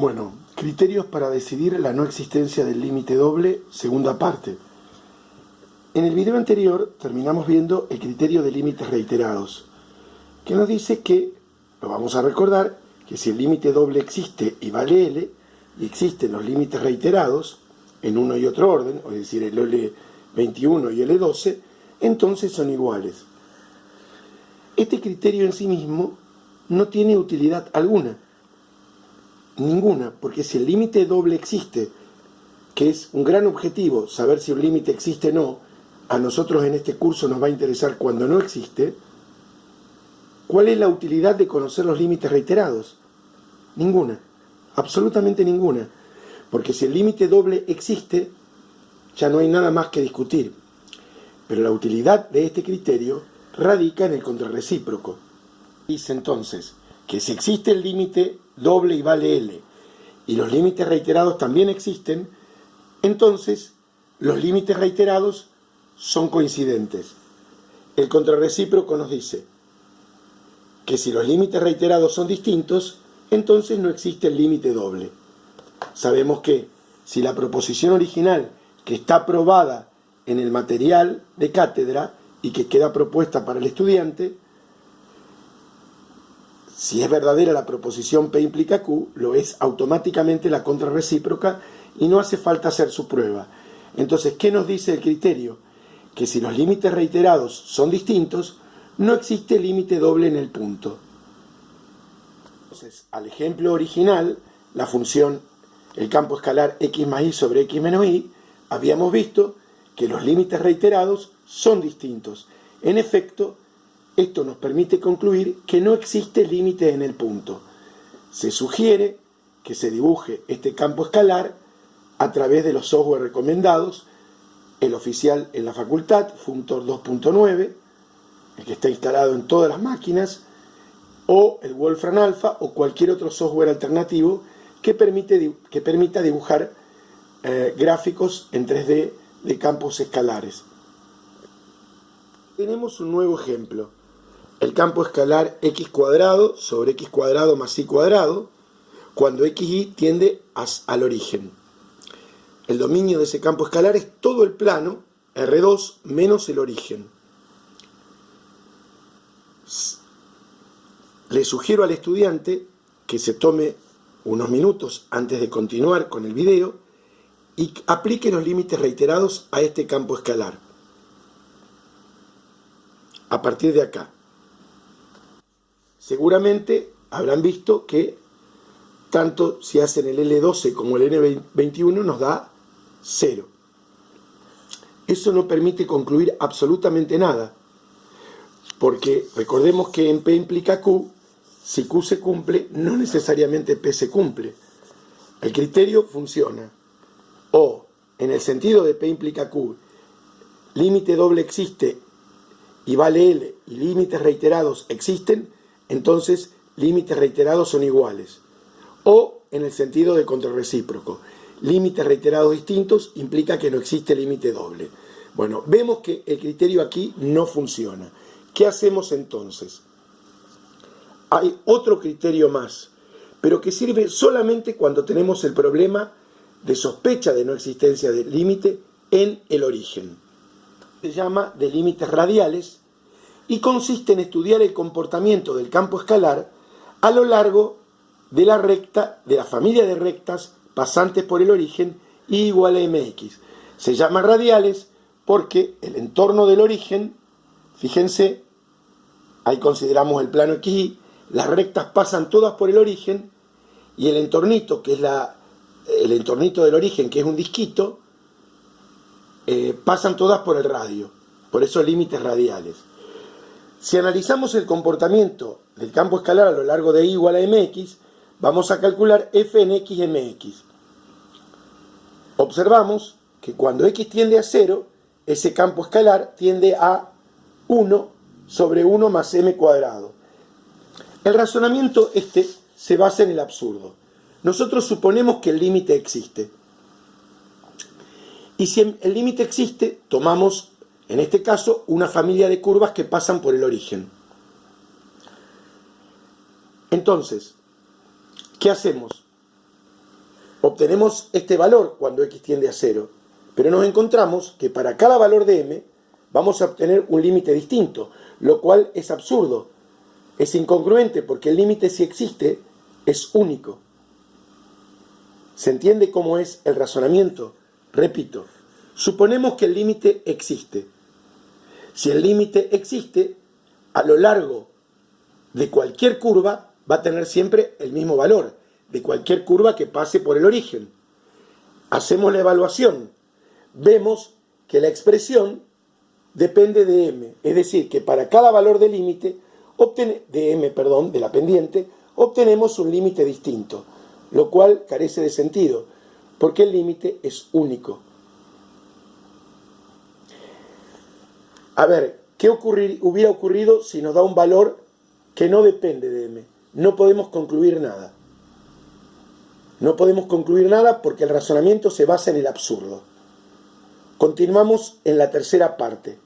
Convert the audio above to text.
Bueno, criterios para decidir la no existencia del límite doble, segunda parte. En el video anterior terminamos viendo el criterio de límites reiterados, que nos dice que, lo vamos a recordar, que si el límite doble existe y vale L, y existen los límites reiterados, en uno y otro orden, es decir, el L21 y el L12, entonces son iguales. Este criterio en sí mismo no tiene utilidad alguna, ninguna, porque si el límite doble existe, que es un gran objetivo, saber si un límite existe o no, a nosotros en este curso nos va a interesar cuando no existe. ¿Cuál es la utilidad de conocer los límites reiterados? Ninguna, absolutamente ninguna, porque si el límite doble existe, ya no hay nada más que discutir. Pero la utilidad de este criterio radica en el contrarrecíproco. Dice entonces que si existe el límite doble y vale L, y los límites reiterados también existen, entonces los límites reiterados son coincidentes. El contrarrecíproco nos dice que si los límites reiterados son distintos, entonces no existe el límite doble. Sabemos que si la proposición original, que está probada en el material de cátedra y que queda propuesta para el estudiante, si es verdadera la proposición P implica Q, lo es automáticamente la contrarrecíproca y no hace falta hacer su prueba. Entonces, ¿qué nos dice el criterio? Que si los límites reiterados son distintos, no existe límite doble en el punto. Entonces, al ejemplo original, la función, el campo escalar x más y sobre x menos y, habíamos visto que los límites reiterados son distintos. En efecto, esto nos permite concluir que no existe límite en el punto. Se sugiere que se dibuje este campo escalar a través de los software recomendados, el oficial en la facultad, Functor 2.9, el que está instalado en todas las máquinas, o el Wolfram Alpha o cualquier otro software alternativo que permita dibujar gráficos en 3D de campos escalares. Tenemos un nuevo ejemplo. El campo escalar x cuadrado sobre x cuadrado más y cuadrado, cuando xy tiende al origen. El dominio de ese campo escalar es todo el plano, R2, menos el origen. Le sugiero al estudiante que se tome unos minutos antes de continuar con el video y aplique los límites reiterados a este campo escalar. A partir de acá. Seguramente habrán visto que tanto si hacen el L12 como el N21 nos da 0. Eso no permite concluir absolutamente nada, porque recordemos que en P implica Q, si Q se cumple, no necesariamente P se cumple. El criterio funciona o en el sentido de P implica Q, límite doble existe y vale L y límites reiterados existen, entonces límites reiterados son iguales. O en el sentido de contrarrecíproco, límites reiterados distintos implica que no existe límite doble. Bueno, vemos que el criterio aquí no funciona. ¿Qué hacemos entonces? Hay otro criterio más, pero que sirve solamente cuando tenemos el problema de sospecha de no existencia del límite en el origen. Se llama de límites radiales y consiste en estudiar el comportamiento del campo escalar a lo largo de la recta, de la familia de rectas pasantes por el origen y igual a mx. Se llama radiales porque el entorno del origen, fíjense, ahí consideramos el plano xy, las rectas pasan todas por el origen y el entornito, que es el entornito del origen, que es un disquito, pasan todas por el radio. Por eso límites radiales. Si analizamos el comportamiento del campo escalar a lo largo de y igual a mx, vamos a calcular f en x mx. Observamos que cuando x tiende a 0, ese campo escalar tiende a 1 sobre 1 más m cuadrado. El razonamiento se basa en el absurdo. Nosotros suponemos que el límite existe. Y si el límite existe, tomamos, en este caso, una familia de curvas que pasan por el origen. Entonces, ¿qué hacemos? obtenemos este valor cuando x tiende a 0, pero nos encontramos que para cada valor de m vamos a obtener un límite distinto, lo cual es absurdo, es incongruente porque el límite, si existe, es único. ¿Se entiende cómo es el razonamiento? Repito, suponemos que el límite existe. Si el límite existe, a lo largo de cualquier curva va a tener siempre el mismo valor, de cualquier curva que pase por el origen. Hacemos la evaluación, vemos que la expresión depende de m, es decir, que para cada valor de límite, de la pendiente, obtenemos un límite distinto, lo cual carece de sentido, porque el límite es único. A ver, ¿qué hubiera ocurrido si nos da un valor que no depende de m? No podemos concluir nada. No podemos concluir nada porque el razonamiento se basa en el absurdo. Continuamos en la tercera parte.